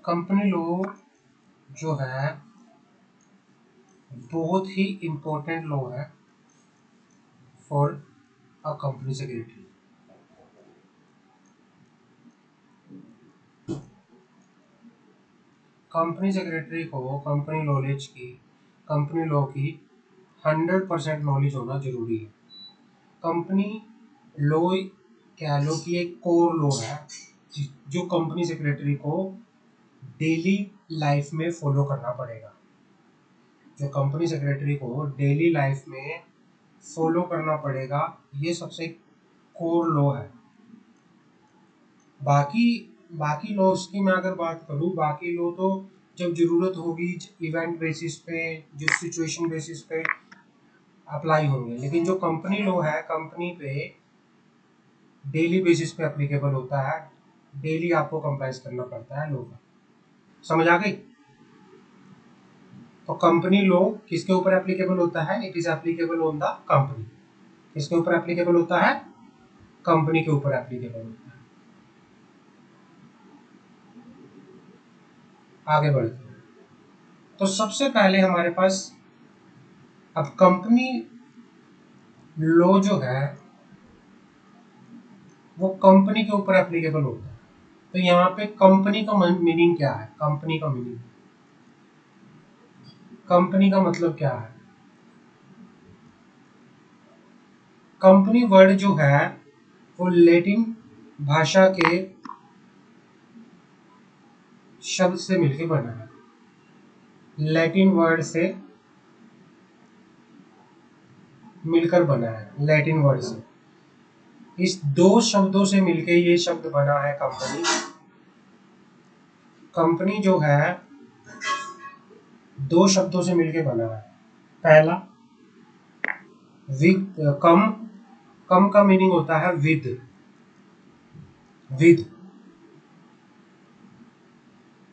Company law जो है बहुत ही इम्पोर्टेंट लॉ है for a company secretary. Company secretary को कंपनी लॉ की 100% नॉलेज होना जरूरी है। कंपनी लॉ कह लो कि एक कोर लॉ है जो कंपनी सेक्रेटरी को डेली लाइफ में फॉलो करना पड़ेगा। जो कंपनी सेक्रेटरी को डेली लाइफ में फॉलो करना पड़ेगा, ये सबसे कोर लॉ है। बाकी बाकी लॉज की मैं अगर बात करूँ, बाकी लॉ तो जब जरूरत होगी इवेंट बेसिस पे, जो सिचुएशन बेसिस पे अप्लाई होंगे, लेकिन जो कंपनी लॉ है कंपनी पे डेली बेसिस पे एप्लीकेबल होता है। डेली आपको कंप्लाइज करना पड़ता है लॉ का। समझ आ गई? तो कंपनी लॉ किसके ऊपर एप्लीकेबल होता है? It is applicable on the company. किसके ऊपर एप्लीकेबल होता है? कंपनी के ऊपर एप्लीकेबल होता है। आगे बढ़ते हैं। तो सबसे पहले हमारे पास अब कंपनी लॉ जो है वो कंपनी के ऊपर एप्लीकेबल होता है। तो यहाँ पे कंपनी का मीनिंग क्या है? कंपनी का मतलब क्या है? कंपनी वर्ड जो है वो लैटिन भाषा के शब्द से मिलकर बना है। लैटिन वर्ड से मिलकर बना है, लैटिन वर्ड से। इस दो शब्दों से मिलकर ये शब्द बना है कंपनी। कंपनी जो है दो शब्दों से मिलकर बना है। पहला विद, कम का मीनिंग होता है विद।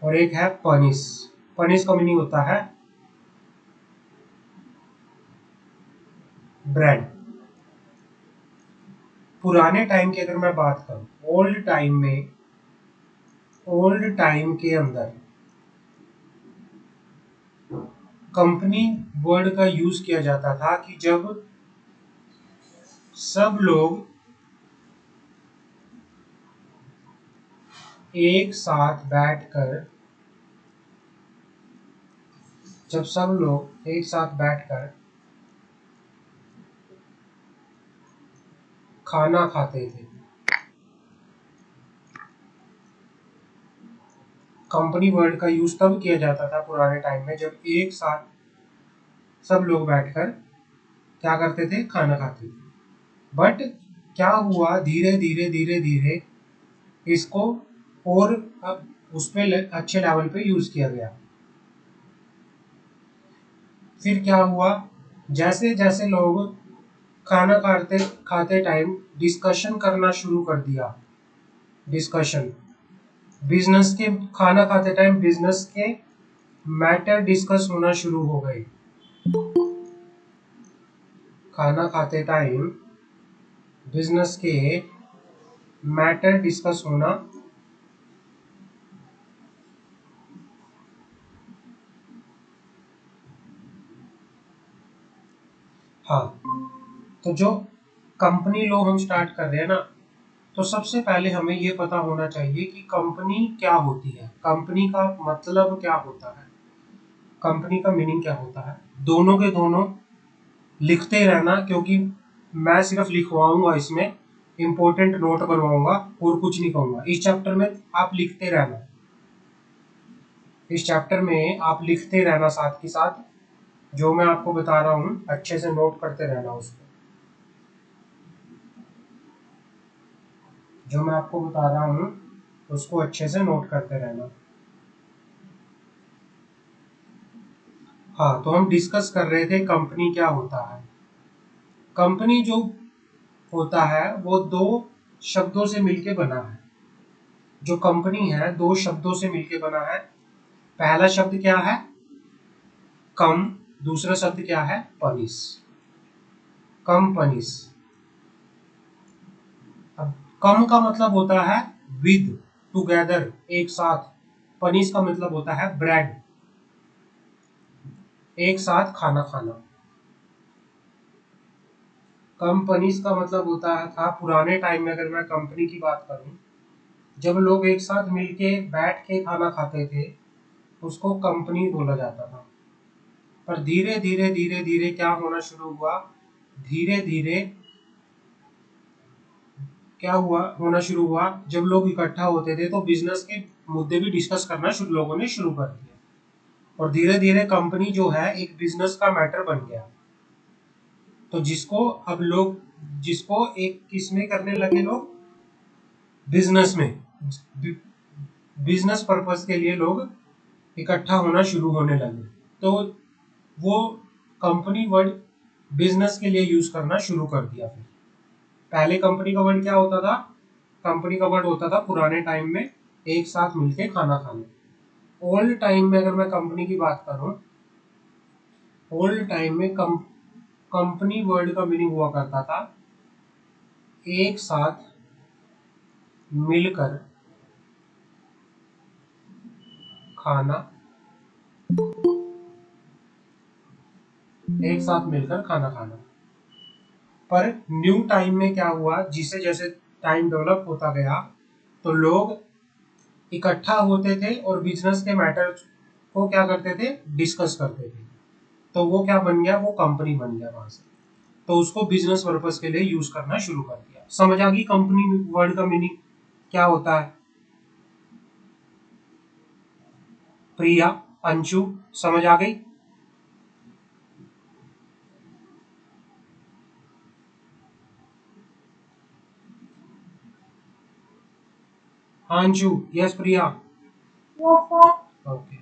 और एक है पनिश। पनिश का मीनिंग होता है ब्रेड। पुराने टाइम की अगर मैं बात करूं, ओल्ड टाइम के अंदर कंपनी वर्ड का यूज किया जाता था कि जब सब लोग एक साथ बैठकर खाना खाते थे। कंपनी वर्ड का यूज तब किया जाता था पुराने टाइम में जब एक साथ सब लोग बैठकर क्या करते थे? खाना खाते थे। बट क्या हुआ, धीरे धीरे इसको और उस पे अच्छे लेवल पे यूज किया गया। फिर क्या हुआ, जैसे जैसे लोग खाना खाते टाइम डिस्कशन करना शुरू कर दिया। डिस्कशन बिजनेस के खाना खाते टाइम बिजनेस के मैटर डिस्कस होना शुरू हो गए। खाना खाते टाइम बिजनेस के मैटर डिस्कस होना। हाँ, तो जो कंपनी लॉ हम स्टार्ट कर रहे हैं ना, तो सबसे पहले हमें ये पता होना चाहिए कि कंपनी क्या होती है, कंपनी का मतलब क्या होता है, कंपनी का मीनिंग क्या होता है। दोनों के दोनों लिखते रहना, क्योंकि मैं सिर्फ लिखवाऊंगा, इसमें इंपॉर्टेंट नोट करवाऊंगा और कुछ नहीं कहूंगा। इस चैप्टर में आप लिखते रहना, साथ के साथ जो मैं आपको बता रहा हूँ अच्छे से नोट करते रहना। उसको जो मैं आपको बता रहा हूँ उसको अच्छे से नोट करते रहना। हाँ, तो हम डिस्कस कर रहे थे कंपनी क्या होता है। कंपनी जो होता है वो दो शब्दों से मिलके बना है। जो कंपनी है दो शब्दों से मिलके बना है। पहला शब्द क्या है? कम। दूसरा शब्द क्या है? पनिश। कम पनिश। अब कम का मतलब होता है विद, टुगेदर, एक साथ। पनीस का मतलब होता है ब्रेड, एक साथ खाना खाना। कंपनीज का मतलब होता था पुराने टाइम में, अगर मैं कंपनी की बात करूं, जब लोग एक साथ मिलके बैठ के खाना खाते थे उसको कंपनी बोला जाता था। पर धीरे धीरे धीरे धीरे क्या होना शुरू हुआ, धीरे धीरे क्या हुआ होना शुरू हुआ, जब लोग इकट्ठा होते थे तो बिजनेस के मुद्दे भी डिस्कस करना लोगों ने शुरू कर दिया, और धीरे धीरे कंपनी जो है एक बिजनेस का मैटर बन गया। तो जिसको एक किसमें करने लगे लोग, बिजनेस में, बिजनेस पर्पस के लिए लोग इकट्ठा होना शुरू होने लगे। तो वो कंपनी वर्ड बिजनेस के लिए यूज करना शुरू कर दिया। फिर पहले कंपनी का वर्ड क्या होता था, कंपनी का वर्ड होता था पुराने टाइम में एक साथ मिलके खाना खाना। ओल्ड टाइम में अगर मैं कंपनी की बात करूं, ओल्ड टाइम में कंपनी वर्ड का मीनिंग हुआ करता था एक साथ मिलकर खाना, एक साथ मिलकर खाना खाना। पर न्यू टाइम में क्या हुआ, जिसे जैसे टाइम डेवलप होता गया तो लोग इकट्ठा होते थे और बिजनेस के मैटर को क्या करते थे, डिस्कस करते थे। तो वो क्या बन गया, वो कंपनी बन गया वहां से। तो उसको बिजनेस पर्पस के लिए यूज करना शुरू कर दिया। समझ आ गई कंपनी वर्ड का मीनिंग क्या होता है? प्रिया, अंशु, समझ आ गई? अंशु, यस प्रिया, ओके।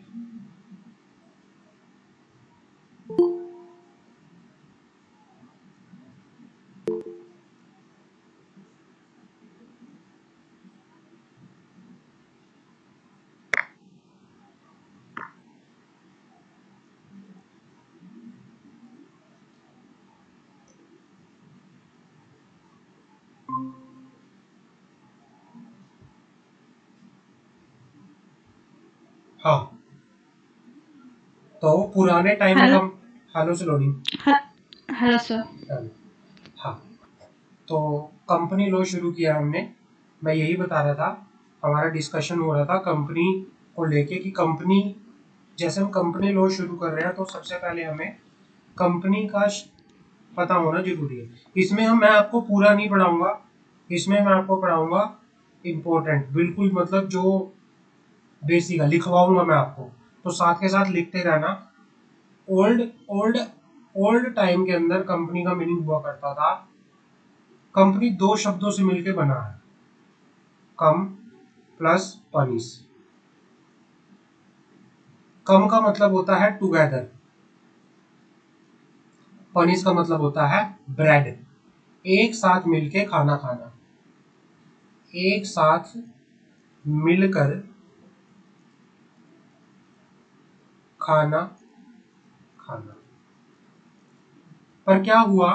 हाँ, तो पुराने टाइम में हेलो। हम, हेलो सलोनी, हेलो सर। हाँ, तो कंपनी लॉ शुरू किया हमने। मैं यही बता रहा था, हमारा डिस्कशन हो रहा था कंपनी को लेके कि कंपनी, जैसे हम कंपनी लॉ शुरू कर रहे हैं तो सबसे पहले हमें कंपनी का पता होना जरूरी है। इसमें मैं आपको पूरा नहीं पढ़ाऊंगा, इसमें मैं आपको पढ़ाऊंगा इम्पोर्टेंट, बिल्कुल मतलब जो बेसिक है लिखवाऊंगा मैं आपको, तो साथ के साथ लिखते रहना। ओल्ड ओल्ड ओल्ड टाइम के अंदर कंपनी का मीनिंग हुआ करता था, कंपनी दो शब्दों से मिलकर बना है, कम प्लस पनिस। कम का मतलब होता है टुगेदर, पनिस का मतलब होता है ब्रेड, एक साथ मिलके खाना खाना, एक साथ मिलकर खाना खाना। पर क्या हुआ,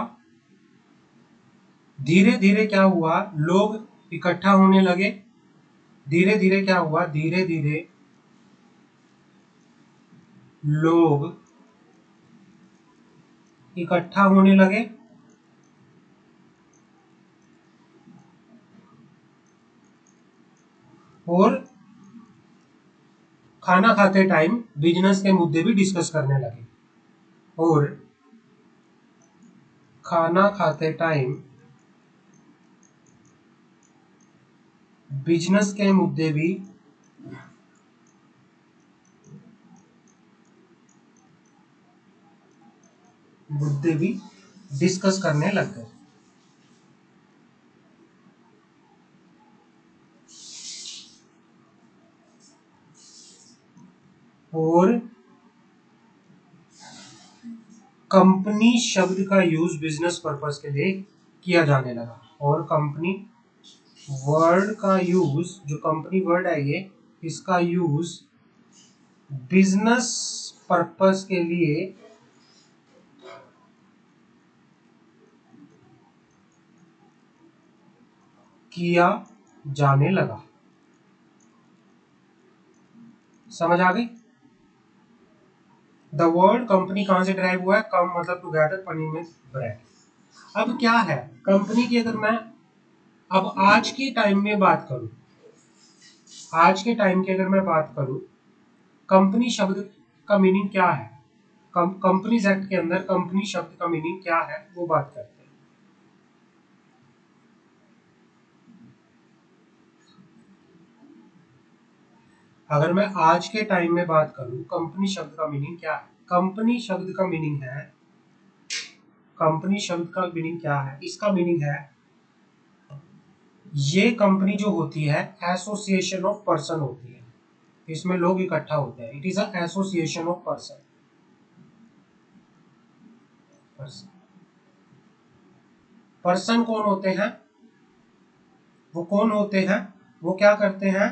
धीरे धीरे क्या हुआ, लोग इकट्ठा होने लगे। धीरे धीरे क्या हुआ, धीरे धीरे लोग इकट्ठा होने लगे और खाना खाते टाइम बिजनेस के मुद्दे भी डिस्कस करने लगे। और खाना खाते टाइम बिजनेस के मुद्दे भी डिस्कस करने लग गए। और कंपनी शब्द का यूज बिजनेस पर्पस के लिए किया जाने लगा, और कंपनी वर्ड का यूज, जो कंपनी वर्ड है ये, इसका यूज बिजनेस पर्पस के लिए किया जाने लगा। समझ आ गई? द वर्ड कंपनी कहां से ड्राइव हुआ है? कम मतलब टुगेदर, पनी में ब्रेड। अब क्या है कंपनी की, अगर मैं अब आज के टाइम में बात करूं, आज के टाइम की अगर मैं बात करूं, कंपनी शब्द का मीनिंग क्या है, कंपनीज एक्ट के अंदर कंपनी शब्द का मीनिंग क्या है वो बात करते हैं। अगर मैं आज के टाइम में बात करूं, कंपनी शब्द का मीनिंग क्या है? कंपनी शब्द का मीनिंग है, कंपनी शब्द का मीनिंग क्या है? इसका मीनिंग है, ये कंपनी जो होती है एसोसिएशन ऑफ पर्सन होती है, इसमें लोग इकट्ठा होते हैं। It is a association of person. Person कौन होते हैं? वो कौन होते हैं? वो क्या करते हैं?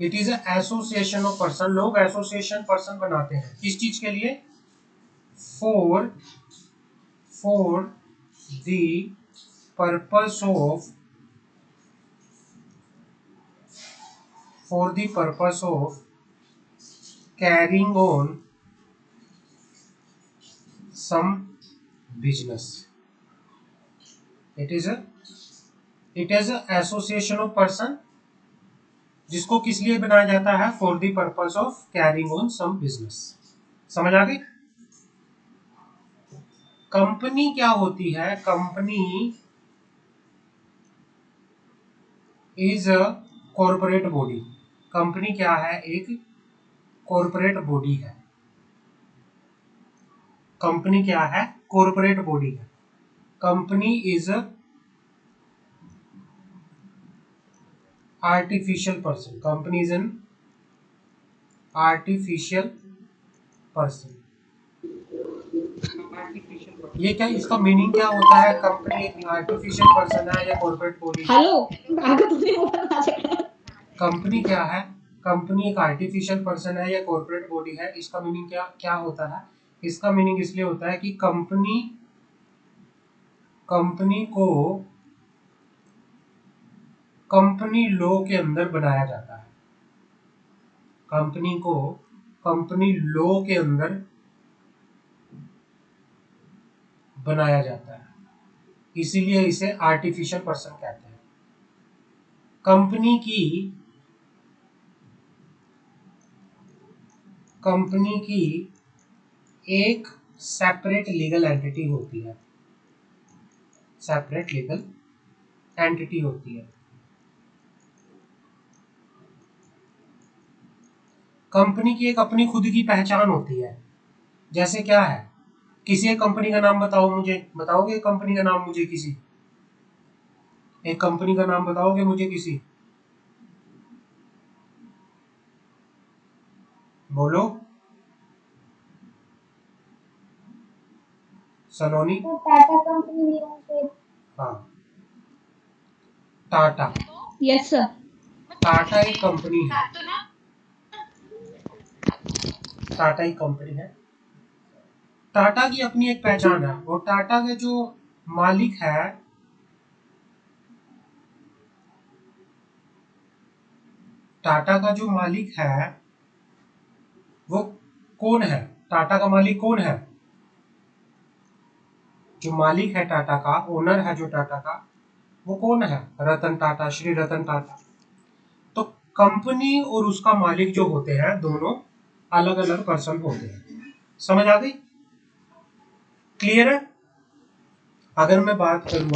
It is association of person. लोग एसोसिएशन पर्सन बनाते हैं किस चीज के लिए? For for the purpose of carrying on some business. It is association of person जिसको किस लिए बनाया जाता है? For the purpose of carrying on some business. समझ आ गई? कंपनी क्या होती है? Company is a corporate body. Company क्या है? एक कॉर्पोरेट बॉडी है। कंपनी क्या है? कॉर्पोरेट बॉडी है। Company is artificial person. Company is an artificial person. ये क्या, इसका मीनिंग क्या होता है? कंपनी एक आर्टिफिशियल पर्सन है या कॉर्पोरेट बॉडी? हेलो आगे तुझे ऊपर ना चढ़ा। कंपनी क्या है? कंपनी एक आर्टिफिशियल पर्सन है या कॉर्पोरेट बॉडी है? इसका मीनिंग क्या क्या होता है? इसका मीनिंग इसलिए होता है कि कंपनी कंपनी को कंपनी लॉ के अंदर बनाया जाता है। कंपनी को कंपनी लॉ के अंदर बनाया जाता है, इसीलिए इसे आर्टिफिशियल पर्सन कहते हैं। कंपनी की एक सेपरेट लीगल एंटिटी होती है। सेपरेट लीगल एंटिटी होती है। कंपनी की एक अपनी खुद की पहचान होती है। जैसे क्या है? किसी एक कंपनी का नाम बताओ मुझे, बताओगे कंपनी का नाम मुझे? किसी एक कंपनी का नाम बताओगे मुझे किसी? बोलो। सलोनी? Tata company limited. हाँ, टाटा। Yes sir. टाटा एक कंपनी है। टाटा एक कंपनी है। टाटा की अपनी एक पहचान है और टाटा के जो मालिक है, टाटा का जो मालिक है वो कौन है? टाटा का मालिक कौन है? जो मालिक है टाटा का, ओनर है जो टाटा का, वो कौन है? रतन टाटा, श्री रतन टाटा। तो कंपनी और उसका मालिक जो होते हैं दोनों अलग अलग पर्सन होते हैं। समझ आ गई? क्लियर है? अगर मैं बात करूं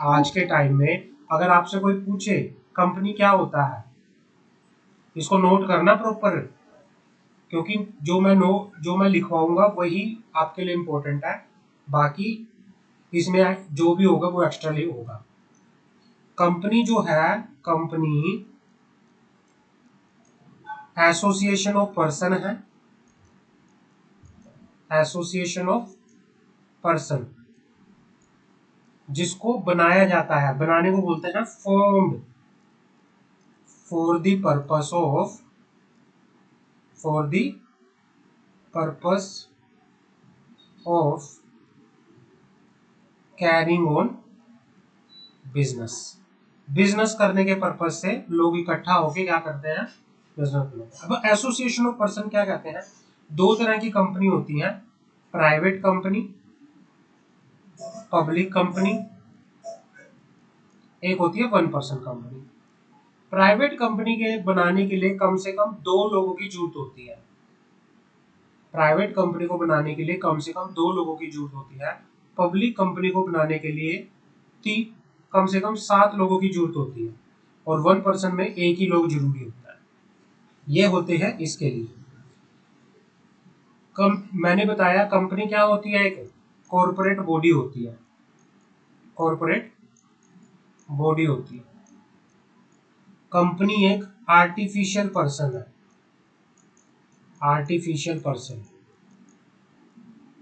आज के टाइम में, अगर आपसे कोई पूछे कंपनी क्या होता है, इसको नोट करना प्रॉपर, क्योंकि जो मैं लिखवाऊंगा वही आपके लिए इम्पोर्टेंट है, बाकी इसमें जो भी होगा वो एक्स्ट्रा ही होगा। कंपनी जो है, कंपनी एसोसिएशन ऑफ पर्सन है। एसोसिएशन ऑफ पर्सन जिसको बनाया जाता है, बनाने को बोलते हैं formed for the purpose of carrying on business. Business करने के पर्पस से लोग इकट्ठा होके क्या करते हैं? बिजनेस लोग। अब एसोसिएशन ऑफ पर्सन क्या कहते हैं? दो तरह की कंपनी होती है, प्राइवेट कंपनी, पब्लिक कंपनी, एक होती है one person company. Private company के बनाने के लिए कम से कम 2 लोगों की जरूरत होती है। प्राइवेट कंपनी को बनाने के लिए कम से कम 2 लोगों की जरूरत होती है। पब्लिक कंपनी को बनाने के लिए कम से कम 7 लोगों की जरूरत होती है, और वन पर्सन में एक ही लोग जरूरी होता है। ये होते हैं इसके लिए। मैंने बताया कंपनी क्या होती है, एक कॉर्पोरेट बॉडी होती है, कॉर्पोरेट बॉडी होती है। कंपनी एक आर्टिफिशियल पर्सन है, आर्टिफिशियल पर्सन।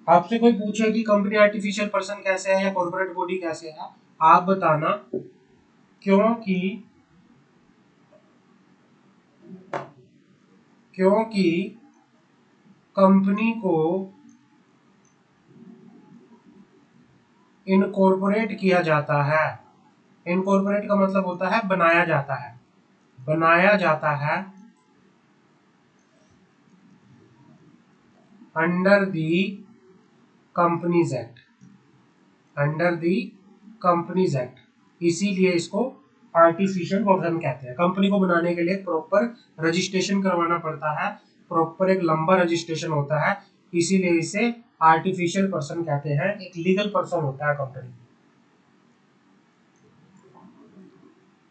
आपसे कोई पूछे कि कंपनी आर्टिफिशियल पर्सन कैसे है या कॉर्पोरेट बॉडी कैसे है, आप बताना। क्योंकि कंपनी को इनकॉर्पोरेट किया जाता है। इनकॉर्पोरेट का मतलब होता है बनाया जाता है, बनाया जाता है under the companies act, under the companies act. इसीलिए इसको आर्टिफिशियल पर्सन कहते हैं। कंपनी को बनाने के लिए प्रॉपर रजिस्ट्रेशन करवाना पड़ता है, प्रॉपर एक लंबा रजिस्ट्रेशन होता है, इसीलिए इसे आर्टिफिशियल पर्सन कहते हैं। एक लीगल पर्सन होता है कंपनी।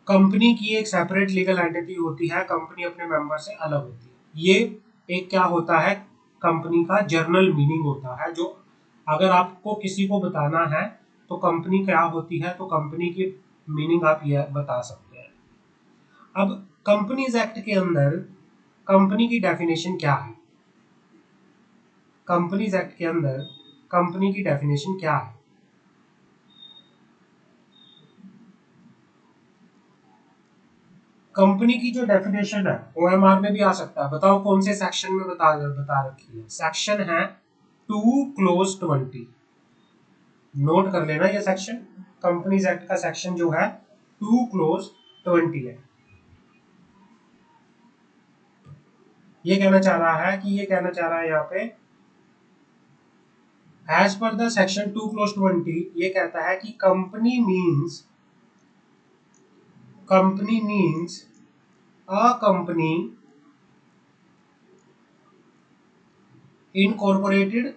कंपनी की एक सेपरेट लीगल एंटिटी होती है, कंपनी अपने मेंबर से अलग होती है। ये एक क्या होता है, कंपनी का जर्नल मीनिंग होता है, जो अगर आपको किसी को बताना है तो कंपनी क्या होती है, तो कंपनी की मीनिंग आप ये बता सकते हैं। अब कंपनीज एक्ट के अंदर कंपनी की डेफिनेशन क्या है? कंपनीज एक्ट के अंदर कंपनी की डेफिनेशन क्या है? कंपनी की जो डेफिनेशन है ओएमआर में भी आ सकता है। बताओ कौन से सेक्शन में बता रखी है? सेक्शन है 2(20). नोट कर लेना ये सेक्शन, कंपनीज एक्ट का सेक्शन जो है 2(20) है। ये कहना चाह रहा है यहाँ पे, एज पर द सेक्शन 2(20), ये कहता है कि company means a company incorporated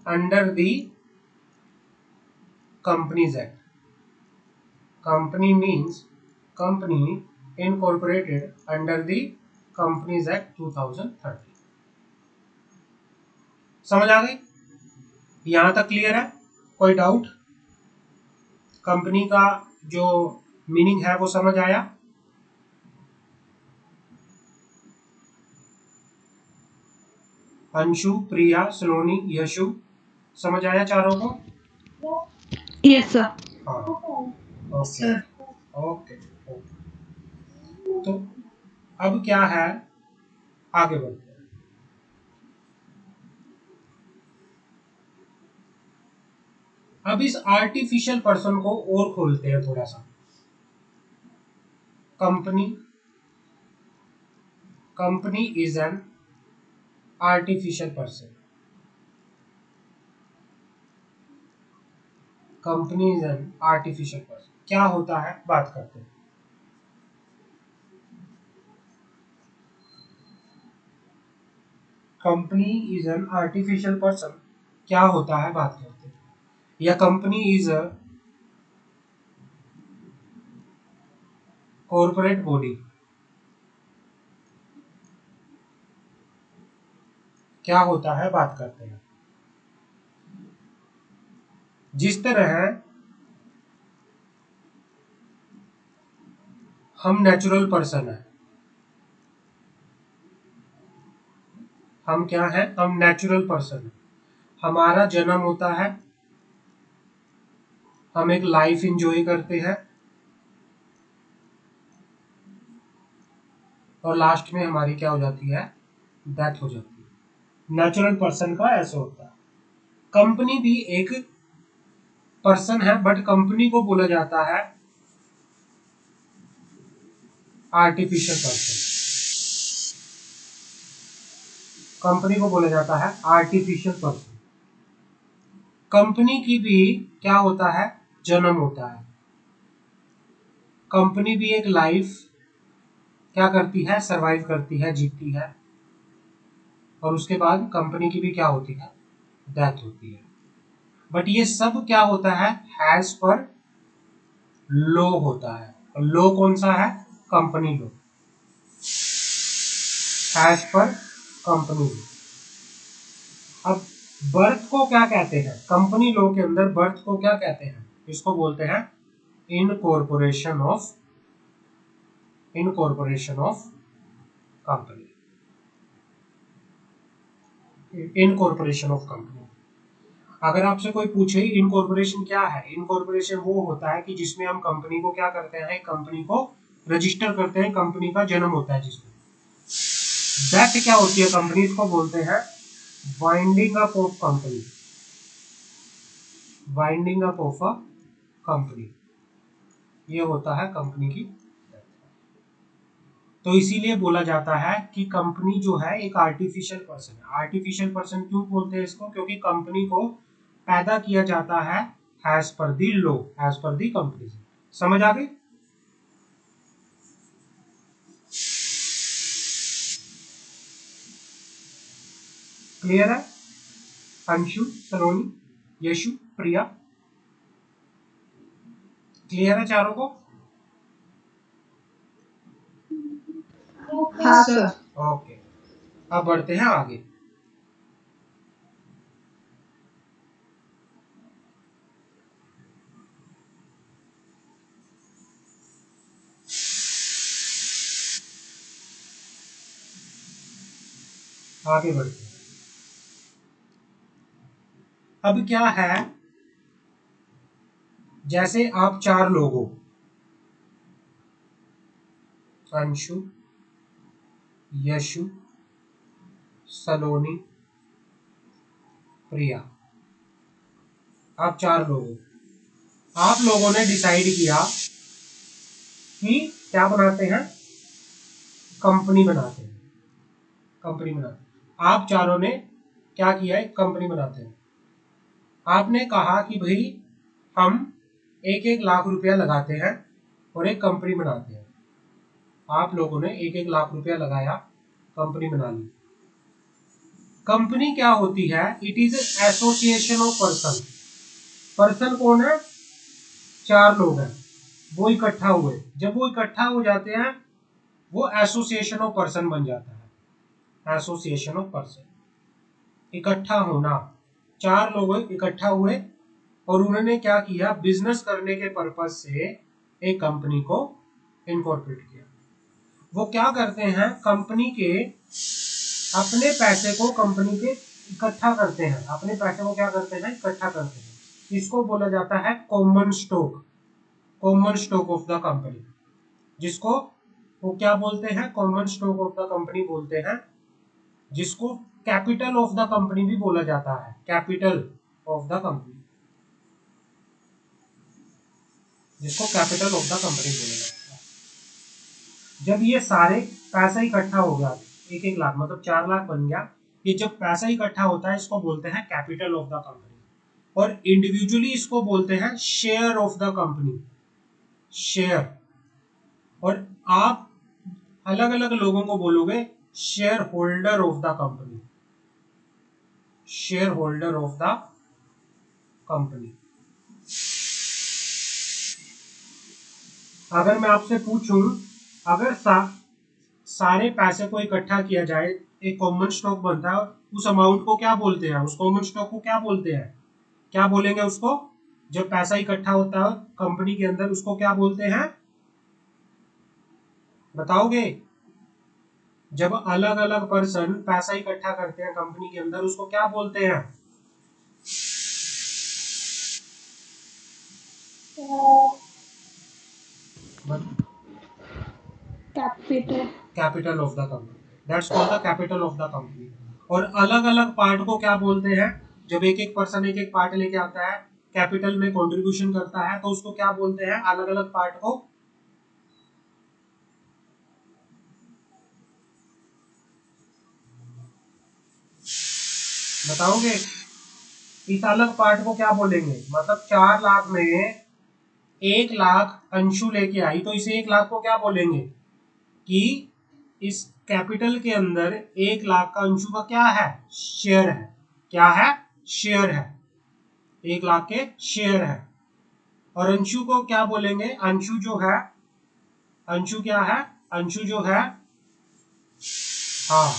under the Companies Act. Company means company incorporated under the Companies Act 2013। समझ आ गई? यहां तक क्लियर है? कोई डाउट? कंपनी का जो मीनिंग है वो समझ आया? अंशु, प्रिया, सलोनी, यशु, समझ आया चारों को? Yes sir. हाँ, ओके ओके। तो अब क्या है, आगे बढ़ते हैं। अब इस आर्टिफिशियल पर्सन को और खोलते हैं थोड़ा सा। Company is an artificial person. Company is an artificial person क्या होता है, बात करते हैं। Company is an artificial person क्या होता है, बात करते हैं। या company is a corporate body क्या होता है, बात करते हैं। जिस तरह हम नेचुरल पर्सन है, हम क्या है, हम नेचुरल पर्सन है। हमारा जन्म होता है, हम एक लाइफ एंजॉय करते हैं, और लास्ट में हमारी क्या हो जाती है, डेथ हो जाती है। नेचुरल पर्सन का ऐसा होता है। कंपनी भी एक पर्सन है, बट कंपनी को बोला जाता है आर्टिफिशियल पर्सन। कंपनी को बोला जाता है आर्टिफिशियल पर्सन। कंपनी की भी क्या होता है, जन्म होता है। कंपनी भी एक लाइफ क्या करती है, सरवाइव करती है, जीती है, और उसके बाद कंपनी की भी क्या होती है, डेथ होती है। बट ये सब क्या होता है, हैज पर लॉ होता है। और लॉ कौन सा है, कंपनी लॉ, हैज पर कंपनी लॉ। अब बर्थ को क्या कहते हैं, कंपनी लॉ के अंदर बर्थ को क्या कहते हैं, इसको बोलते हैं incorporation of company. Incorporation of company. अगर आपसे कोई पूछे इनकॉर्पोरेशन क्या है, इनकॉर्पोरेशन वो होता है कि जिसमें हम कंपनी को क्या करते हैं, कंपनी को रजिस्टर करते हैं, कंपनी का जन्म होता है जिसमें। डेथ क्या होती है, कंपनी को बोलते हैं winding up of company, winding up of a company, ये होता है कंपनी की। तो इसीलिए बोला जाता है कि कंपनी जो है एक आर्टिफिशियल पर्सन है। आर्टिफिशियल पर्सन क्यों बोलते हैं इसको, क्योंकि कंपनी को पैदा किया जाता है as per the law, as per the company. समझ आ गई? क्लियर है? अंशु, सलोनी, यशु, प्रिया, क्लियर है चारों को? हाँ सर। ओके, अब बढ़ते हैं आगे। आगे बढ़ते हैं। अब क्या है, जैसे आप चार लोग हो, अंशु, यशु, सलोनी, प्रिया, आप चार लोग हो। आप लोगों ने डिसाइड किया कि क्या बनाते हैं, कंपनी बनाते हैं, कंपनी बनाते हैं। आप चारों ने क्या किया, एक कंपनी बनाते हैं। आपने कहा कि भाई हम 1-1 लाख रुपया लगाते हैं और एक कंपनी बनाते हैं। आप लोगों ने 1-1 लाख रुपया लगाया, कंपनी बना ली। कंपनी क्या होती है, it is association of person. Person कौन है, चार लोग हैं, वो इकट्ठा हुए। जब वो इकट्ठा हो जाते हैं, वो एसोसिएशन ऑफ पर्सन बन जाता है। एसोसिएशन ऑफ पर्सन, इकट्ठा होना। चार लोग इकट्ठा हुए और उन्होंने क्या किया, बिजनेस करने के पर्पज से एक कंपनी को इनकॉर्पोरेट किया। वो क्या करते हैं, कंपनी के अपने पैसे को कंपनी के इकट्ठा करते हैं, अपने पैसे को क्या करते हैं, इकट्ठा करते हैं। इसको बोला जाता है common stock, common stock of the company, जिसको वो क्या बोलते हैं, common stock of the company बोलते हैं, जिसको कैपिटल ऑफ द कंपनी भी बोला जाता है, कैपिटल ऑफ द कंपनी, जिसको कैपिटल ऑफ द कंपनी बोला जाता है। जब ये सारे पैसा इकट्ठा हो गया, 1-1 लाख मतलब 4 लाख बन गया, ये जब पैसा इकट्ठा होता है इसको बोलते हैं कैपिटल ऑफ द कंपनी। और इंडिविजुअली इसको बोलते हैं share of the company, share. और आप अलग अलग लोगों को बोलोगे share holder of the company, share holder of the company. अगर मैं आपसे पूछूं, अगर सारे पैसे को इकट्ठा किया जाए, एक कॉमन स्टॉक बनता है, उस अमाउंट को क्या बोलते हैं, उस कॉमन स्टॉक को क्या बोलते हैं, क्या बोलेंगे उसको, जब पैसा इकट्ठा होता है कंपनी के अंदर, उसको क्या बोलते हैं, बताओगे? जब अलग अलग पर्सन पैसा इकट्ठा करते हैं कंपनी के अंदर, उसको क्या बोलते हैं? Capital, capital of the company, that's called the capital of the company. और अलग अलग पार्ट को क्या बोलते हैं, जब एक एक पर्सन एक एक पार्ट लेके आता है, कैपिटल में कंट्रीब्यूशन करता है तो उसको क्या बोलते हैं, अलग अलग पार्ट को? बताओगे? इस अलग पार्ट को क्या बोलेंगे? मतलब 4 लाख में 1 लाख अंशु लेके आई तो इसे 1 लाख को क्या बोलेंगे कि इस कैपिटल के अंदर 1 लाख का अंशु का क्या है, शेयर है। क्या है? शेयर है। 1 लाख के शेयर है। और अंशु को क्या बोलेंगे? अंशु जो है, अंशु क्या है? अंशु जो है, हाँ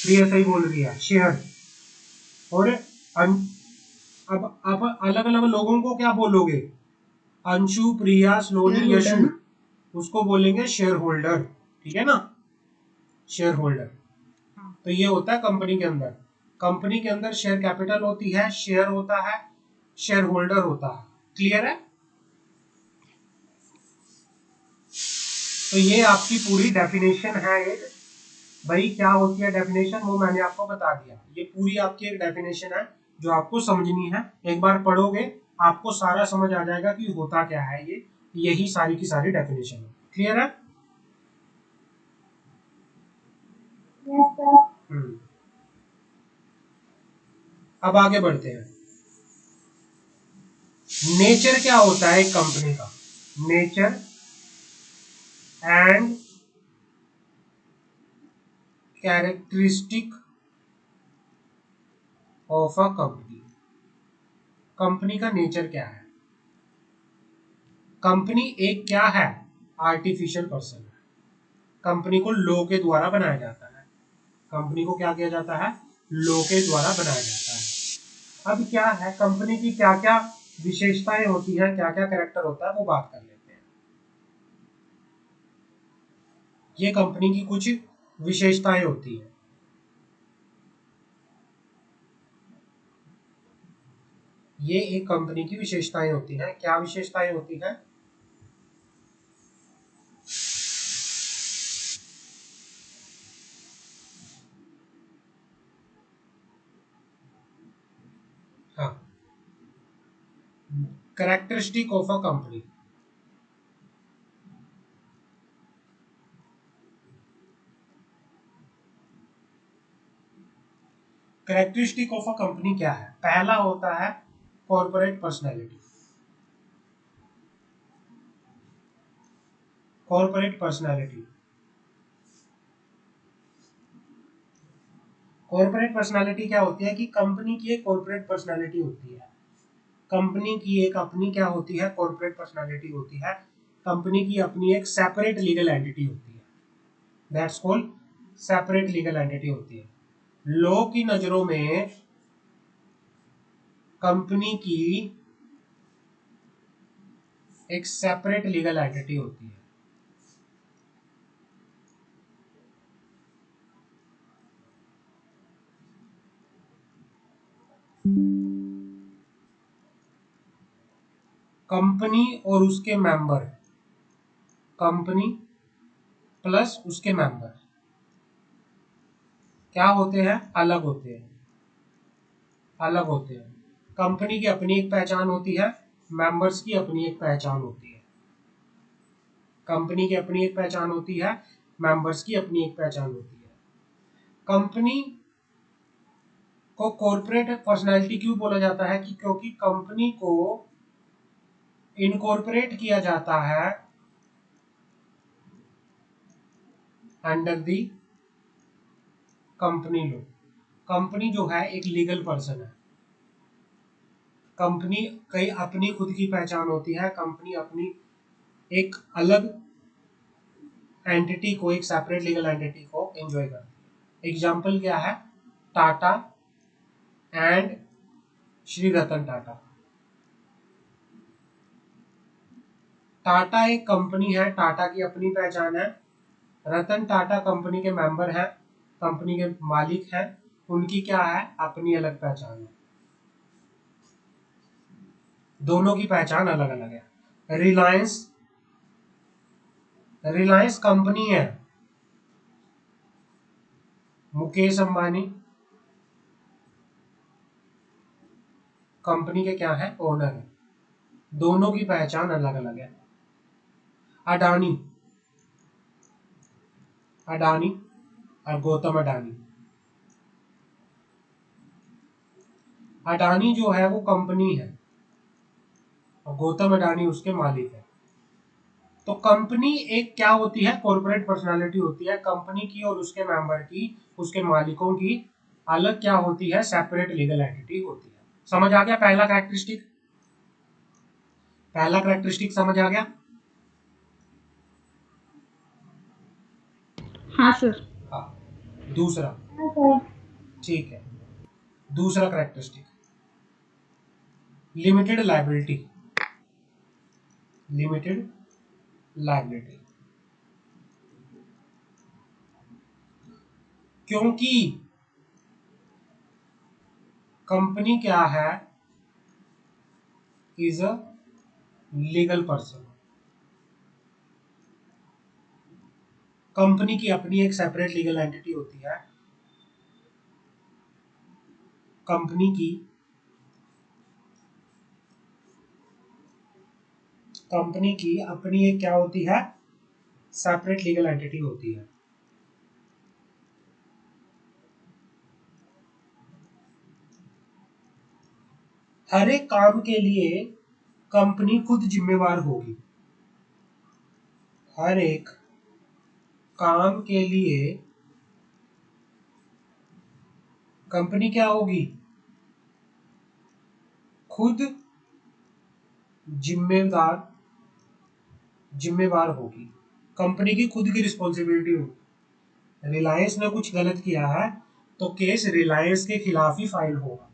प्रिया सही बोल रही है, शेयर। और अब अलग अलग लोगों को क्या बोलोगे? अंशु, प्रिया, स्लोनी, यशु, उसको बोलेंगे शेयर होल्डर। ठीक है ना, शेयर होल्डर। तो ये होता है कंपनी के अंदर। कंपनी के अंदर शेयर कैपिटल होती है, शेयर होता है, शेयर होल्डर होता है। क्लियर है? तो ये आपकी पूरी डेफिनेशन है। एक भाई क्या होती है डेफिनेशन, वो मैंने आपको बता दिया। ये पूरी आपकी एक डेफिनेशन है जो आपको समझनी है। एक बार पढ़ोगे आपको सारा समझ आ जाएगा कि होता क्या है ये। यही सारी की सारी डेफिनेशन है। क्लियर है? Yes sir. अब आगे बढ़ते हैं। नेचर क्या होता है एक कंपनी का? Nature and characteristic of a company. Company का नेचर क्या है? कंपनी एक क्या है? आर्टिफिशियल पर्सन है। कंपनी को लॉ के द्वारा बनाया जाता है। कंपनी को क्या किया जाता है? लॉ के द्वारा बनाया जाता है। अब क्या है, कंपनी की क्या क्या विशेषताएं होती हैं, क्या क्या कैरेक्टर होता है, वो बात कर लेते हैं। ये कंपनी की कुछ विशेषताएं होती है। ये एक कंपनी की विशेषताएं होती हैं। क्या विशेषताएं होती हैं? हाँ, characteristic of a company. Characteristic of a company क्या है? पहला होता है corporate personality. Corporate personality. Corporate personality क्या होती है कि कंपनी की एक कॉर्पोरेट पर्सनैलिटी होती है। कंपनी की एक अपनी क्या होती है? कॉर्पोरेट पर्सनैलिटी होती है। कंपनी की अपनी एक सेपरेट लीगल एंटिटी होती है। That's called separate legal entity होती है। लॉ की नजरों में कंपनी की एक सेपरेट लीगल एंटिटी होती है। कंपनी और उसके मेंबर, कंपनी प्लस उसके मेंबर क्या होते हैं? अलग होते हैं। अलग होते हैं। कंपनी की अपनी एक पहचान होती है, मेंबर्स की अपनी एक पहचान होती है। कंपनी की अपनी एक पहचान होती है, मेंबर्स की अपनी एक पहचान होती है। कंपनी को कॉर्पोरेट पर्सनैलिटी क्यों बोला जाता है? कि क्योंकि कंपनी को इनकॉर्पोरेट किया जाता है under the company law. Company जो है एक लीगल पर्सन है। कंपनी कई अपनी खुद की पहचान होती है। कंपनी अपनी एक अलग एंटिटी को, एक सेपरेट लीगल एंटिटी को एंजॉय करती है। एग्जाम्पल क्या है? टाटा एंड श्री रतन टाटा। टाटा एक कंपनी है, टाटा की अपनी पहचान है। रतन टाटा कंपनी के मेंबर हैं, कंपनी के मालिक हैं, उनकी क्या है? अपनी अलग पहचान है। दोनों की पहचान अलग अलग है। रिलायंस, रिलायंस कंपनी है, मुकेश अंबानी कंपनी के क्या है? ओनर है। दोनों की पहचान अलग अलग है। अडानी, अडानी और गौतम अडानी। अडानी जो है वो कंपनी है और गौतम अडानी उसके मालिक है। तो कंपनी एक क्या होती है, कॉर्पोरेट पर्सनालिटी होती है। कंपनी की और उसके मेंबर की, उसके मालिकों की अलग क्या होती है, सेपरेट लीगल एंटिटी होती है। समझ आ गया पहला कैरेक्टरिस्टिक? पहला कैरेक्टरिस्टिक समझ आ गया? हाँ सर। हाँ। दूसरा, हाँ सर। ठीक है, दूसरा characteristic limited liability. Limited liability, क्योंकि कंपनी क्या है, is a legal person. Company की अपनी एक सेपरेट लीगल एंटिटी होती है। कंपनी की अपनी एक क्या होती है, सेपरेट लीगल एंटिटी होती है। हर एक काम के लिए कंपनी खुद जिम्मेवार होगी। हर एक काम के लिए कंपनी क्या होगी, खुद जिम्मेवार होगी। कंपनी की खुद की रिस्पॉन्सिबिलिटी होगी। रिलायंस ने कुछ गलत किया है तो केस रिलायंस के खिलाफ ही फाइल होगा,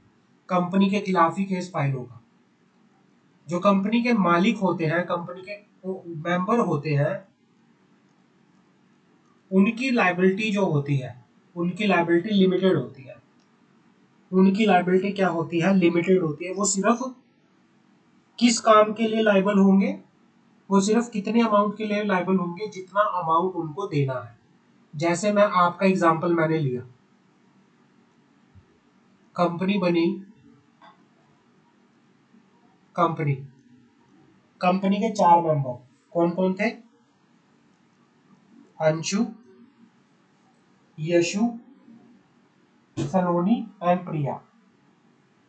कंपनी के खिलाफ ही केस फाइल होगा। जो कंपनी के मालिक होते हैं, कंपनी के मेंबर होते हैं, उनकी लायबिलिटी जो होती है, उनकी लायबिलिटी लिमिटेड होती है। उनकी लायबिलिटी क्या होती है, लिमिटेड होती है। वो सिर्फ किस काम के लिए लायबल होंगे, वो सिर्फ कितने अमाउंट के लिए लायबल होंगे, जितना अमाउंट उनको देना है। जैसे मैं आपका एग्जांपल मैंने लिया, कंपनी बनी, कंपनी कंपनी के 4 मेंबर कौन कौन थे, अंशु, यशु, सलोनी एंड प्रिया।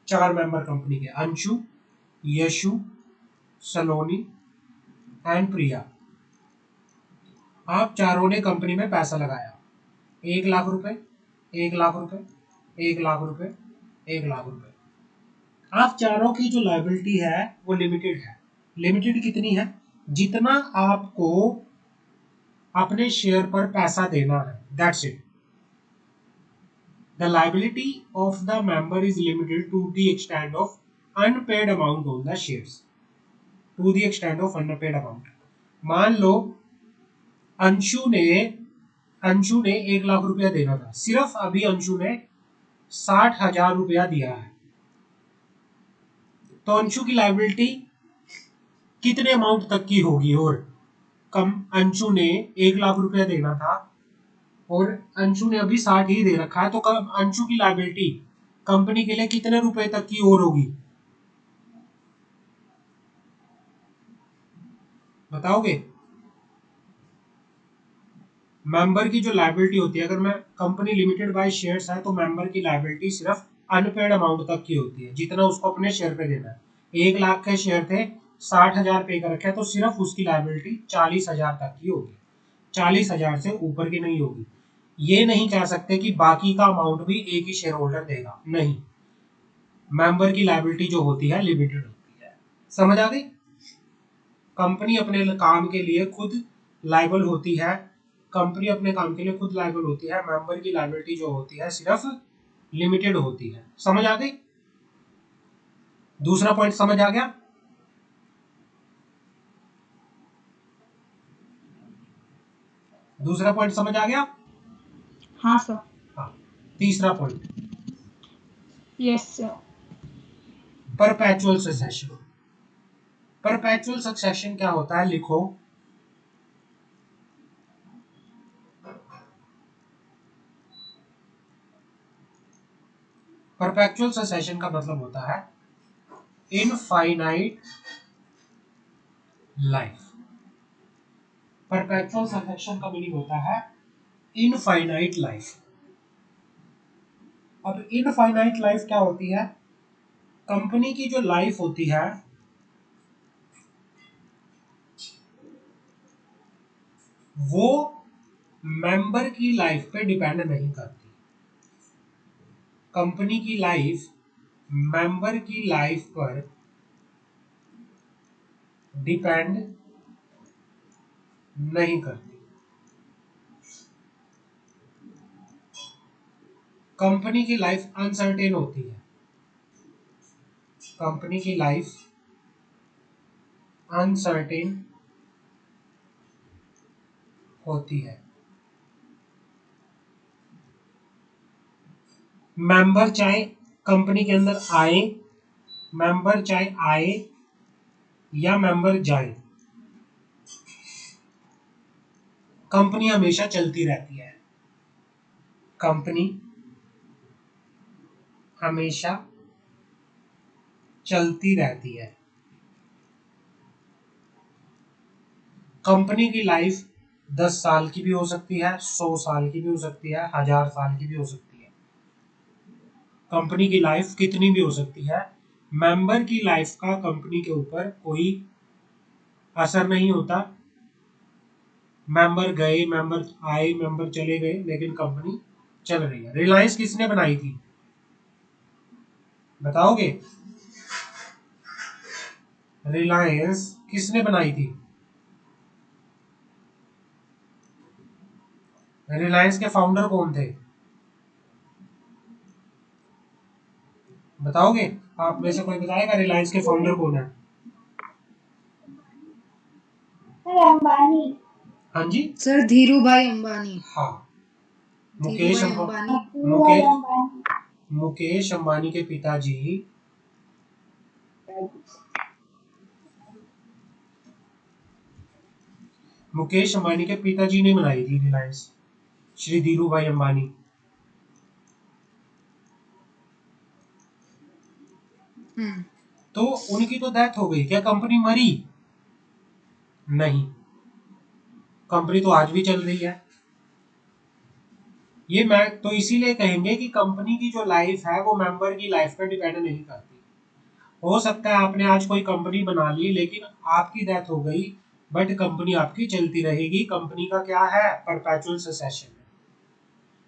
4 मेंबर कंपनी के, अंशु, यशु, सलोनी एंड प्रिया। आप चारों ने कंपनी में पैसा लगाया, 1 लाख रुपए, 1 लाख रुपए, 1 लाख रुपए, 1 लाख रुपए। आप चारों की जो लायबिलिटी है वो लिमिटेड है। लिमिटेड कितनी है, जितना आपको अपने शेयर पर पैसा देना है, that's it. The liability of the member is limited to the extent of unpaid amount on the shares. To the extent of unpaid amount. मान लो अंशु ने 1 लाख रुपया देना था, सिर्फ अभी अंशु ने 60,000 रुपया दिया है, तो अंशु की लायबिलिटी कितने अमाउंट तक की होगी? और कम, अंशु ने 1 लाख रुपया देना था और अंशु ने अभी 60 ही दे रखा है, तो अंशु की लायबिलिटी कंपनी के लिए कितने रुपए तक की और होगी, बताओगे? मेंबर की जो लायबिलिटी होती है, अगर मैं कंपनी लिमिटेड बाय शेयर्स है तो मेंबर की लायबिलिटी सिर्फ अनपेड अमाउंट तक की होती है, जितना उसको अपने शेयर पे देना है। 1 लाख के शेयर थे, 60,000 पे कर रखे, तो सिर्फ उसकी लायबिलिटी 40,000 तक की होगी, 40,000 से ऊपर की नहीं होगी। ये नहीं कह सकते कि बाकी का अमाउंट भी एक ही शेयर होल्डर देगा, नहीं। मेंबर की लायबिलिटी जो होती है लिमिटेड होती है। समझ आ गई? कंपनी अपने काम के लिए खुद लायबल होती है, कंपनी अपने काम के लिए खुद लायबल होती है। मेंबर की लायबिलिटी जो होती है सिर्फ लिमिटेड होती है। समझ आ गई? दूसरा पॉइंट समझ आ गया? दूसरा पॉइंट समझ आ गया? हाँ सर। हाँ। तीसरा point, yes sir. Perpetual succession. Perpetual succession क्या होता है, लिखो। परपेचुअल सक्सेशन का मतलब होता है इनफाइनाइट लाइफ। परपेचुअल सक्सेशन का मीनिंग होता है इनफाइनाइट लाइफ। अब इनफाइनाइट लाइफ क्या होती है? कंपनी की जो लाइफ होती है वो मेंबर की लाइफ पे डिपेंड नहीं करती। कंपनी की लाइफ मेंबर की लाइफ पर डिपेंड नहीं करती। कंपनी की लाइफ अनसर्टेन होती है। कंपनी की लाइफ अनसर्टेन होती है। मेंबर चाहे कंपनी के अंदर आए, मेंबर चाहे आए या मेंबर जाए, कंपनी हमेशा चलती रहती है। कंपनी हमेशा चलती रहती है। कंपनी की लाइफ 10 साल की भी हो सकती है, 100 साल की भी हो सकती है, 1000 साल की भी हो सकती है। कंपनी की लाइफ कितनी भी हो सकती है। मेंबर की लाइफ का कंपनी के ऊपर कोई असर नहीं होता। मेंबर गए, मेंबर आए, मेंबर चले गए, लेकिन कंपनी चल रही है। रिलायंस किसने बनाई थी बताओगे? रिलायंस किसने बनाई थी? रिलायंस के फाउंडर कौन थे बताओगे? आप में से कोई बताएगा रिलायंस के फाउंडर कौन है? सर अंबानी। हाँ जी, सर धीरू भाई अंबानी। हाँ। धीरू मुकेश भाई अंबानी। अंबानी। धीरूभाई अंबानी। मुकेश अंबानी के पिताजी मुकेश अंबानी के पिताजी ने बनाई थी रिलायंस, श्री धीरू भाई अंबानी। तो उनकी तो डेथ हो गई, क्या कंपनी मरी? नहीं, कंपनी तो आज भी चल रही है। ये मैं तो इसीलिए कहेंगे कि कंपनी की जो लाइफ है वो मेंबर की लाइफ पर डिपेंड नहीं करती। हो सकता है आपने आज कोई कंपनी बना ली लेकिन आपकी डेथ हो गई, बट कंपनी आपकी चलती रहेगी। कंपनी का क्या है? Perpetual succession.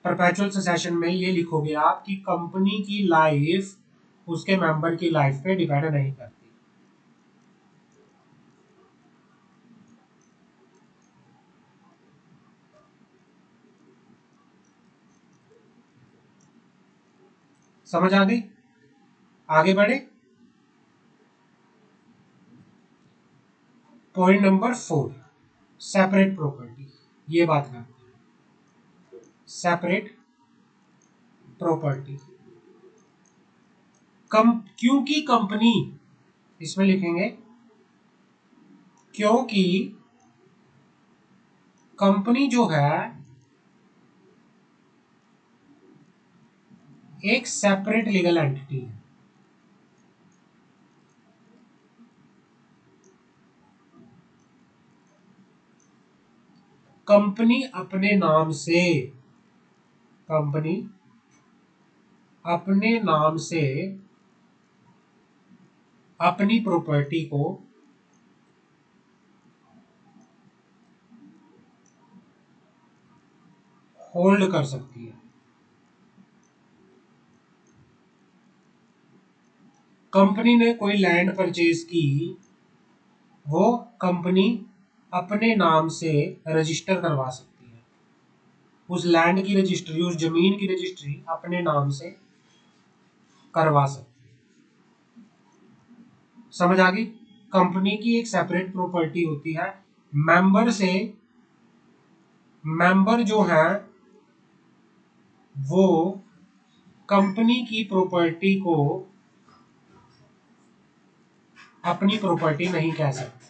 परपेचुअल सक्सेशन में ये लिखोगे आप कि कंपनी की लाइफ उसके मेंबर की लाइफ पे डिपेंड नहीं करती। समझ आ गई? आगे बढ़े। Point number 4, separate property. ये बात करते हैं सेपरेट प्रॉपर्टी। क्योंकि कंपनी, इसमें लिखेंगे क्योंकि कंपनी जो है एक सेपरेट लीगल एंटिटी है। कंपनी अपने नाम से, कंपनी अपने नाम से अपनी प्रॉपर्टी को होल्ड कर सकती है। कंपनी ने कोई लैंड परचेज की, वो कंपनी अपने नाम से रजिस्टर करवा सकती है। उस लैंड की रजिस्ट्री, उस जमीन की रजिस्ट्री अपने नाम से करवा सकती है। समझ आ गई? कंपनी की एक सेपरेट प्रॉपर्टी होती है। मेंबर से, मेंबर जो है वो कंपनी की प्रॉपर्टी को अपनी प्रॉपर्टी नहीं कह सकते।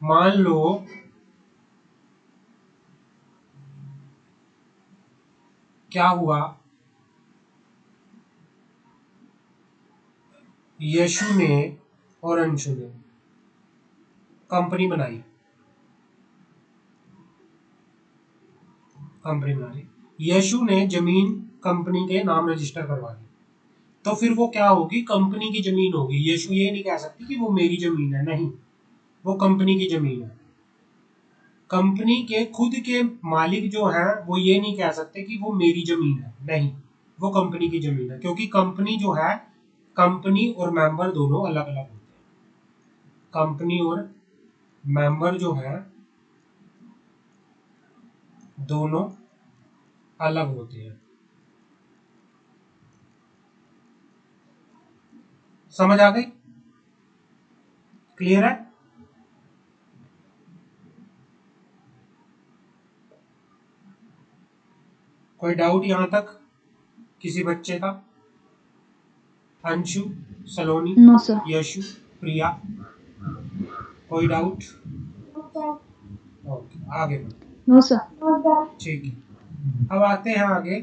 मान लो क्या हुआ, यशु ने और अंशु ने कंपनी बनाई, कंपनी बना ली, यशु ने जमीन कंपनी के नाम रजिस्टर करवा दी, तो फिर वो क्या होगी, कंपनी की जमीन होगी। यशु ये नहीं कह सकती कि वो मेरी जमीन है, नहीं, वो कंपनी की जमीन है। कंपनी के खुद के मालिक जो हैं वो ये नहीं कह सकते कि वो मेरी जमीन है, नहीं, वो कंपनी की जमीन है, क्योंकि कंपनी जो है, कंपनी और मेंबर दोनों अलग अलग होते हैं। कंपनी और मेंबर जो है दोनों अलग होते हैं। समझ आ गई? क्लियर है? कोई डाउट यहां तक किसी बच्चे का? Anshu, Saloni, no sir. यशु, प्रिया, कोई डाउट? No sir. ओके, आगे बढ़ो। No sir. No sir. ठीक है, अब आते हैं आगे,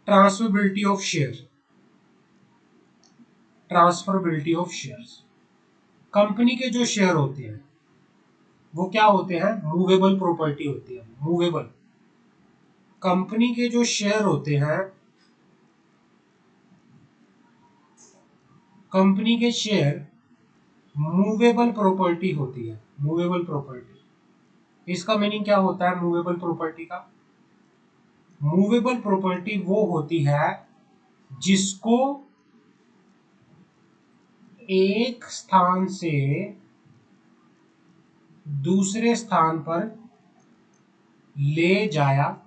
transferability of share. Transferability of shares, company के जो शेयर होते हैं वो क्या होते हैं, मूवेबल प्रॉपर्टी होती है, मूवेबल। कंपनी के जो शेयर होते हैं, कंपनी के शेयर मूवेबल प्रॉपर्टी होती है, मूवेबल प्रॉपर्टी। इसका मीनिंग क्या होता है मूवेबल प्रॉपर्टी का? मूवेबल प्रॉपर्टी वो होती है जिसको एक स्थान से दूसरे स्थान पर ले जाया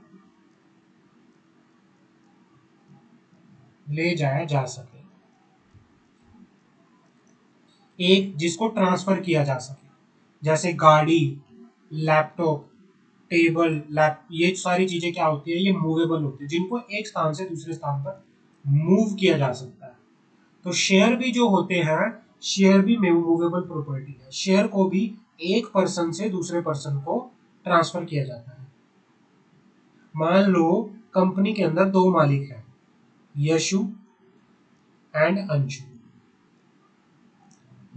जा सके, एक जिसको ट्रांसफर किया जा सके, जैसे गाड़ी, लैपटॉप, टेबल, लैप, ये सारी चीजें क्या होती है, ये मूवेबल होती है, जिनको एक स्थान से दूसरे स्थान पर मूव किया जा सकता है। तो शेयर भी जो होते हैं, शेयर भी मूवेबल प्रॉपर्टी है, शेयर को भी एक पर्सन से दूसरे पर्सन को ट्रांसफर किया जाता है। मान लो कंपनी के अंदर दो मालिक हैं, Yashu and Anshu,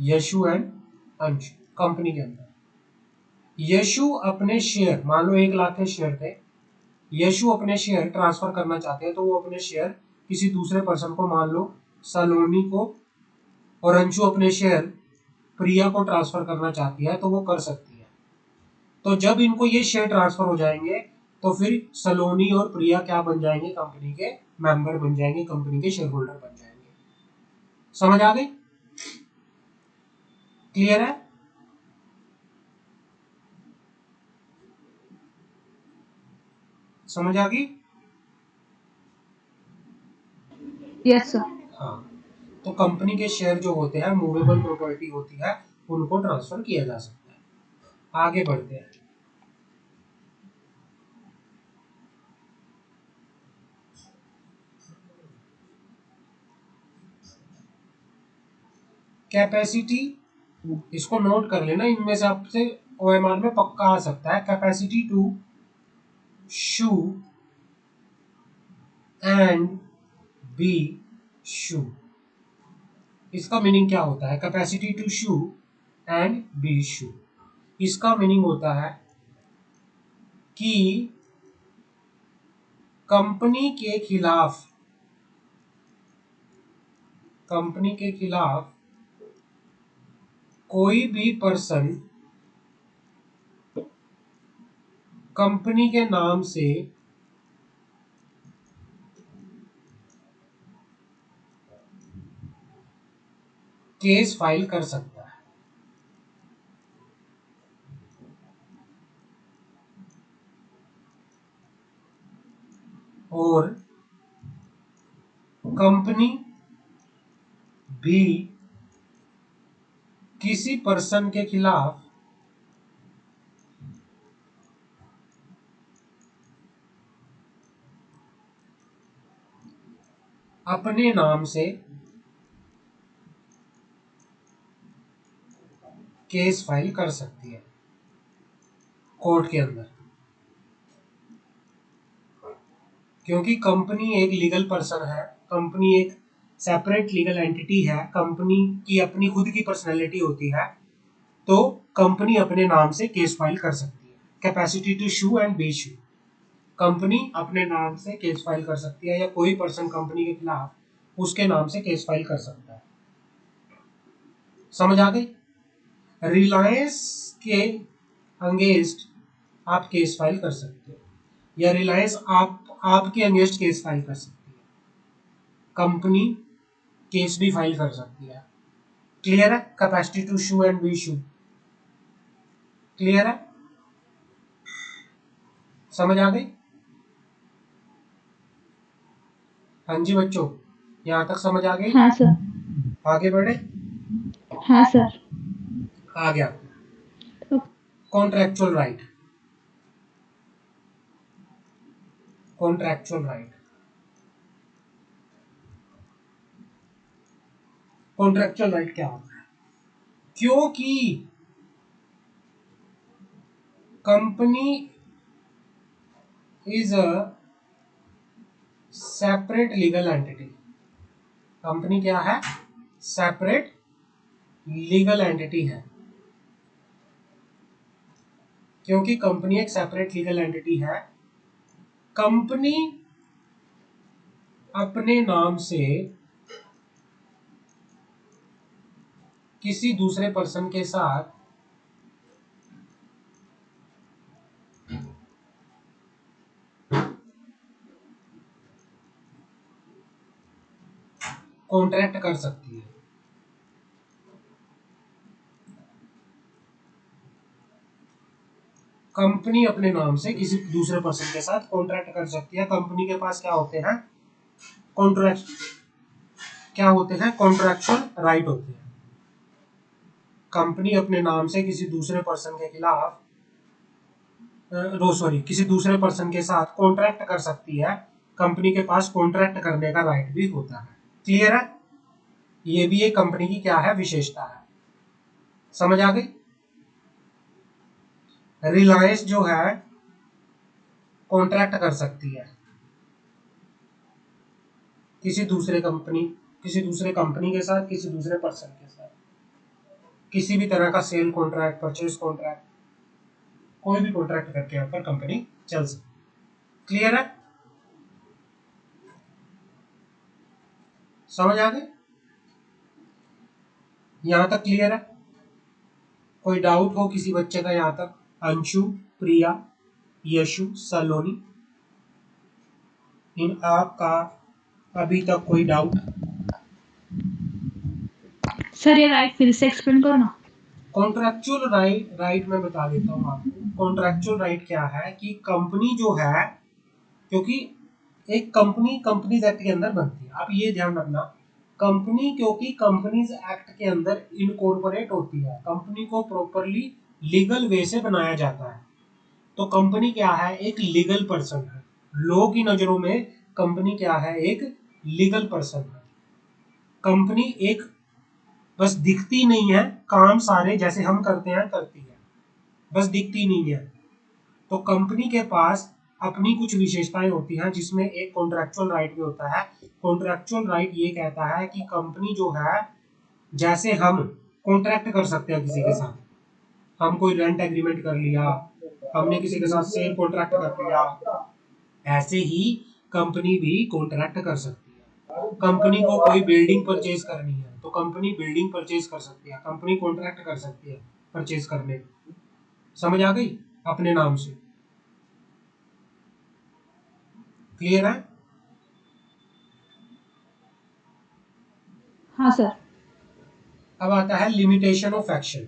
Yashu and Anshu, company के अंदर यशु अपने शेयर, मान लो 1 लाख के शेयर थे, यशु अपने शेयर ट्रांसफर करना चाहते हैं, तो वो अपने शेयर किसी दूसरे पर्सन को, मान लो सलोनी को, और अंशु अपने शेयर प्रिया को ट्रांसफर करना चाहती है, तो वो कर सकती है। तो जब इनको ये शेयर ट्रांसफर हो जाएंगे तो फिर सलोनी और प्रिया क्या बन जाएंगे, कंपनी के मेंबर बन जाएंगे, कंपनी के शेयर होल्डर बन जाएंगे। समझ आ गई? क्लियर है? समझ आ गई? Yes sir. हाँ, तो कंपनी के शेयर जो होते हैं मूवेबल प्रॉपर्टी होती है, उनको ट्रांसफर किया जा सकता है। आगे बढ़ते हैं, कैपेसिटी, इसको नोट कर लेना, इनमें से आपसे ओएमआर में पक्का आ सकता है, capacity to sue and be sue. इसका मीनिंग क्या होता है, capacity to sue and be sue? इसका मीनिंग होता है कि कंपनी के खिलाफ, कंपनी के खिलाफ कोई भी पर्सन कंपनी के नाम से केस फाइल कर सकता है, और कंपनी भी किसी पर्सन के खिलाफ अपने नाम से केस फाइल कर सकती है कोर्ट के अंदर, क्योंकि कंपनी एक लीगल पर्सन है, कंपनी एक सेपरेट लीगल एंटिटी है, कंपनी की अपनी खुद की पर्सनैलिटी होती है, तो कंपनी अपने नाम से केस फाइल कर सकती है। Capacity to sue and be sue, company अपने नाम से केस फाइल कर सकती है या कोई पर्सन कंपनी के खिलाफ उसके नाम से केस फाइल कर सकता है। समझ आ गई? रिलायंस के अगेंस्ट आप केस फाइल कर सकते हो या रिलायंस आपके अगेंस्ट केस फाइल कर सकती है। कंपनी केस भी फाइल कर सकती है। क्लियर है? Capacity to sue and be sue, clear है? समझ आ गई? हाँ जी बच्चों, यहाँ तक समझ आ गई? हाँ सर। आगे बढ़े? हाँ सर। आ गया contractual right. Contractual right, contractual right क्या होता है? क्योंकि company is a separate legal entity, company क्या है? सेपरेट लीगल एंटिटी है। क्योंकि कंपनी एक सेपरेट लीगल एंटिटी है, कंपनी अपने नाम से किसी दूसरे पर्सन के साथ कॉन्ट्रैक्ट कर सकती है। कंपनी अपने नाम से किसी दूसरे पर्सन के साथ कॉन्ट्रैक्ट कर सकती है। कंपनी के पास क्या होते हैं? कॉन्ट्रैक्ट क्या होते हैं? कॉन्ट्रैक्चुअल राइट होते हैं। कंपनी अपने नाम से किसी दूसरे पर्सन के खिलाफ किसी दूसरे पर्सन के साथ कॉन्ट्रैक्ट कर सकती है। कंपनी के पास कॉन्ट्रैक्ट करने का राइट भी होता है। क्लियर है? ये भी एक कंपनी की क्या है? विशेषता है। समझ आ गई? रिलायंस जो है कॉन्ट्रैक्ट कर सकती है किसी दूसरे कंपनी के साथ, किसी दूसरे पर्सन के साथ, किसी भी तरह का सेल कॉन्ट्रैक्ट, परचेज कॉन्ट्रैक्ट, कोई भी कॉन्ट्रैक्ट करके यहाँ पर कंपनी चल सकती। क्लियर है? समझ आ गई? यहाँ तक क्लियर है? कोई डाउट हो किसी बच्चे का यहाँ तक? अंशु, प्रिया, यशु, सलोनी, इन आपका अभी तक कोई डाउट? सर ये राइट फिर से एक्सप्लेन करो ना। कॉन्ट्रैक्चुअल राइट मैं बता देता हूँ आपको। कॉन्ट्रैक्चुअल राइट क्या है कि कंपनी जो है, क्योंकि एक कंपनी कंपनीज एक्ट के अंदर बनती है, आप ये ध्यान रखना, कंपनी क्योंकि कंपनीज एक्ट के अंदर इनकॉर्पोरेट होती है, कंपनी को प्रॉपरली लीगल वे से बनाया जाता है। तो कंपनी क्या है? एक लीगल पर्सन है। लॉ की नजरों में कंपनी क्या है? एक लीगल पर्सन है। कंपनी एक बस दिखती नहीं है, काम सारे जैसे हम करते हैं करती है, बस दिखती नहीं है। तो कंपनी के पास अपनी कुछ विशेषताएं होती हैं, जिसमें एक कॉन्ट्रैक्चुअल राइट भी होता है। कॉन्ट्रैक्चुअल राइट ये कहता है कि कंपनी जो है, जैसे हम कॉन्ट्रैक्ट कर सकते हैं किसी के साथ, हम कोई रेंट एग्रीमेंट कर लिया, हमने किसी के साथ सेल कॉन्ट्रैक्ट कर लिया, ऐसे ही कंपनी भी कॉन्ट्रैक्ट कर सकती है। कंपनी को कोई बिल्डिंग परचेज करनी है तो कंपनी बिल्डिंग परचेज कर सकती है, कंपनी कॉन्ट्रैक्ट कर सकती है परचेज करने। समझ आ गई? अपने नाम से। क्लियर है? हाँ सर। अब आता है limitation of action.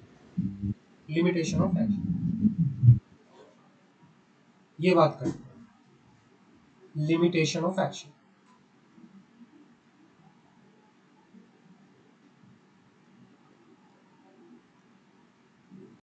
Limitation of action, ये बात करते हैं। Limitation of action,